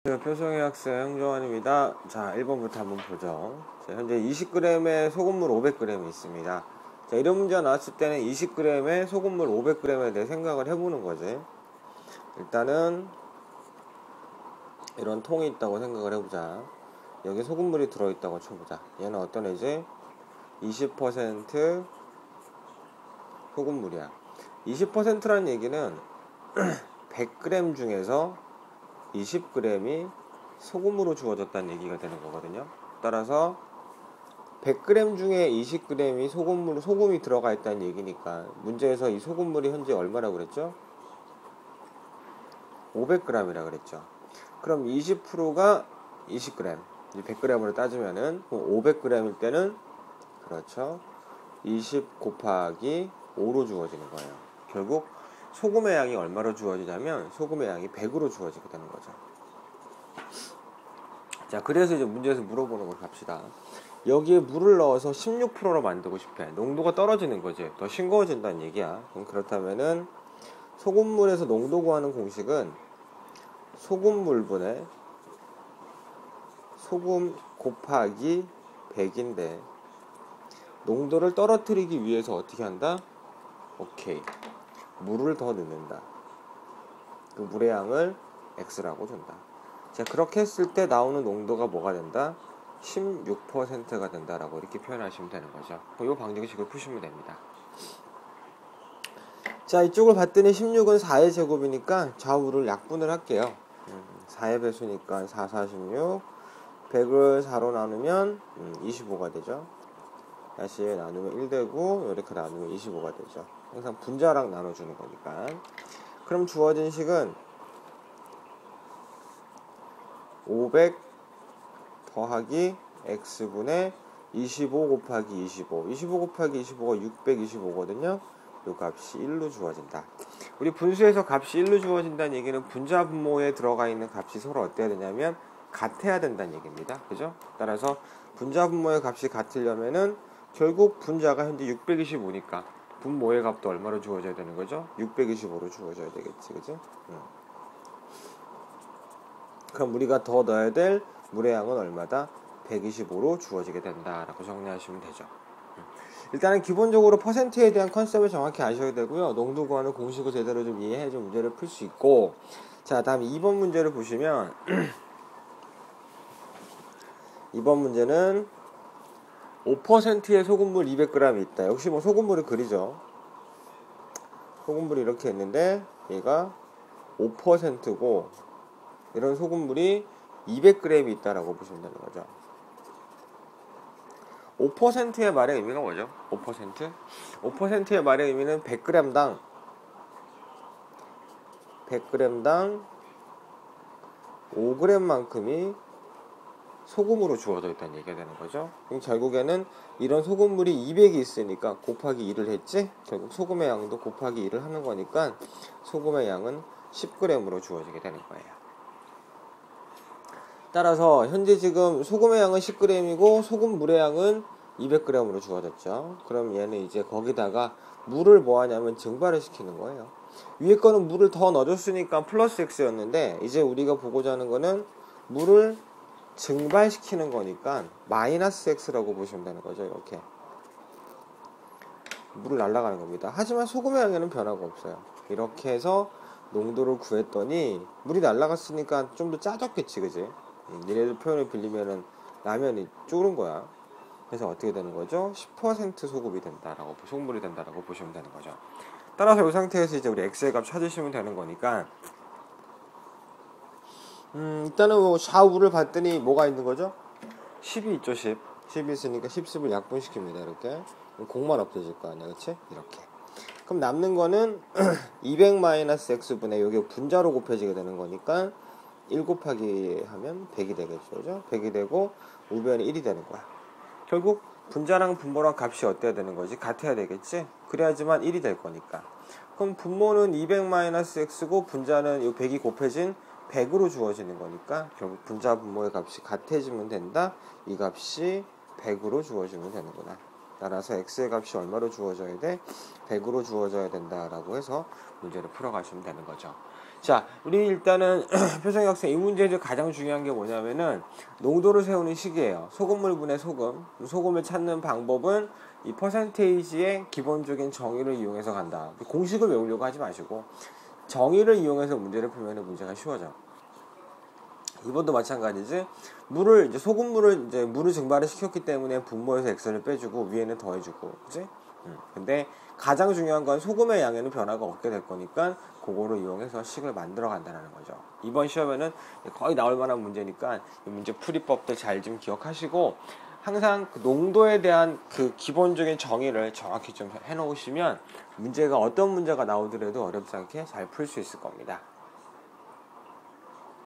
표성의 학생 조원입니다. 자, 1번부터 한번 보죠. 자, 현재 20g의 소금물 500g이 있습니다. 자, 이런 문제가 나왔을 때는 20g의 소금물 500g에 대해 생각을 해보는 거지. 일단은 이런 통이 있다고 생각을 해보자. 여기 소금물이 들어있다고 쳐보자. 얘는 어떤 애지? 20% 소금물이야. 20%라는 얘기는 100g 중에서 20g이 소금으로 주어졌다는 얘기가 되는 거거든요. 따라서 100g 중에 20g이 소금이 들어가 있다는 얘기니까 문제에서 이 소금물이 현재 얼마라고 그랬죠? 500g이라 그랬죠. 그럼 20%가 20g, 100g으로 따지면은 500g일 때는 그렇죠. 20 곱하기 5로 주어지는 거예요. 결국 소금의 양이 얼마로 주어지냐면 소금의 양이 100으로 주어지게 되는 거죠. 자, 그래서 이제 문제에서 물어보는 걸 갑시다. 여기에 물을 넣어서 16%로 만들고 싶어. 농도가 떨어지는 거지. 더 싱거워진다는 얘기야. 그럼 그렇다면은 소금물에서 농도 구하는 공식은 소금물분의 소금 곱하기 100인데 농도를 떨어뜨리기 위해서 어떻게 한다? 오케이. 물을 더 넣는다. 그 물의 양을 X라고 준다. 자, 그렇게 했을 때 나오는 농도가 뭐가 된다? 16%가 된다라고 이렇게 표현하시면 되는 거죠. 이 방정식을 푸시면 됩니다. 자, 이쪽을 봤더니 16은 4의 제곱이니까 좌우를 약분을 할게요. 4의 배수니까 4, 46. 100을 4로 나누면 25가 되죠. 다시 나누면 1 되고 이렇게 나누면 25가 되죠. 항상 분자랑 나눠주는 거니까. 그럼 주어진 식은 500 더하기 x분의 25 곱하기 25. 25 곱하기 25가 625거든요. 이 값이 1로 주어진다. 우리 분수에서 값이 1로 주어진다는 얘기는 분자 분모에 들어가 있는 값이 서로 어때야 되냐면 같아야 된다는 얘기입니다. 그죠? 따라서 분자 분모의 값이 같으려면은 결국 분자가 현재 625니까 분모의 값도 얼마로 주어져야 되는 거죠? 625로 주어져야 되겠지. 그죠? 그럼 우리가 더 넣어야 될 물의 양은 얼마다? 125로 주어지게 된다라고 정리하시면 되죠. 일단은 기본적으로 퍼센트에 대한 컨셉을 정확히 아셔야 되고요. 농도 구하는 공식을 제대로 좀 이해해 좀 문제를 풀 수 있고, 자, 다음 2번 문제를 보시면 2번 문제는 5%의 소금물 200g이 있다. 역시 뭐 소금물을 그리죠. 소금물이 이렇게 있는데 얘가 5%고 이런 소금물이 200g이 있다라고 보시면 되는 거죠. 5%의 말의 의미가 뭐죠? 5%? 5%의 말의 의미는 100g당 5g만큼이 소금으로 주어져 있다는 얘기가 되는 거죠. 그럼 결국에는 이런 소금물이 200이 있으니까 곱하기 2를 했지? 결국 소금의 양도 곱하기 2를 하는 거니까 소금의 양은 10g으로 주어지게 되는 거예요. 따라서 현재 지금 소금의 양은 10g이고 소금물의 양은 200g으로 주어졌죠. 그럼 얘는 이제 거기다가 물을 뭐 하냐면 증발을 시키는 거예요. 위에 거는 물을 더 넣어줬으니까 플러스 x였는데 이제 우리가 보고자 하는 거는 물을 증발시키는 거니까 마이너스 x라고 보시면 되는 거죠. 이렇게 물을 날아가는 겁니다. 하지만 소금의 양에는 변화가 없어요. 이렇게 해서 농도를 구했더니 물이 날아갔으니까 좀 더 짜졌겠지, 그지? 니네들 표현을 빌리면은 라면이 쫄은 거야. 그래서 어떻게 되는 거죠? 10% 소금물이 된다라고 보시면 되는 거죠. 따라서 이 상태에서 이제 우리 x의 값 찾으시면 되는 거니까 일단은 뭐 좌우를 봤더니 뭐가 있는 거죠? 10이 있죠. 10이 있으니까 10을 약분시킵니다. 이렇게 공만 없어질 거 아니야, 그치? 이렇게. 그럼 남는 거는 200-x분의 요게 분자로 곱해지게 되는 거니까 1 곱하기 하면 100이 되겠죠. 그죠? 100이 되고 우변이 1이 되는 거야. 결국 분자랑 분모랑 값이 어때야 되는 거지? 같아야 되겠지? 그래야지만 1이 될 거니까. 그럼 분모는 200-x고 분자는 이 100이 곱해진 100으로 주어지는 거니까 결국 분자 분모의 값이 같아지면 된다. 이 값이 100으로 주어지면 되는구나. 따라서 x의 값이 얼마로 주어져야 돼? 100으로 주어져야 된다라고 해서 문제를 풀어가시면 되는 거죠. 자, 우리 일단은 표정의 학생 이 문제에서 가장 중요한 게 뭐냐면은 농도를 세우는 식이에요. 소금물 분의 소금. 소금을 찾는 방법은 이 퍼센테이지의 기본적인 정의를 이용해서 간다. 공식을 외우려고 하지 마시고 정의를 이용해서 문제를 풀면 문제가 쉬워져. 이번도 마찬가지지. 물을 이제 소금물을 이제 물을 증발을 시켰기 때문에 분모에서 x를 빼주고 위에는 더해주고, 그지? 근데 가장 중요한 건 소금의 양에는 변화가 없게 될 거니까 그거를 이용해서 식을 만들어 간다는 거죠. 이번 시험에는 거의 나올 만한 문제니까 이 문제 풀이법도 잘 좀 기억하시고 항상 그 농도에 대한 그 기본적인 정의를 정확히 좀 해놓으시면 문제가 어떤 문제가 나오더라도 어렵지 않게 잘 풀 수 있을 겁니다.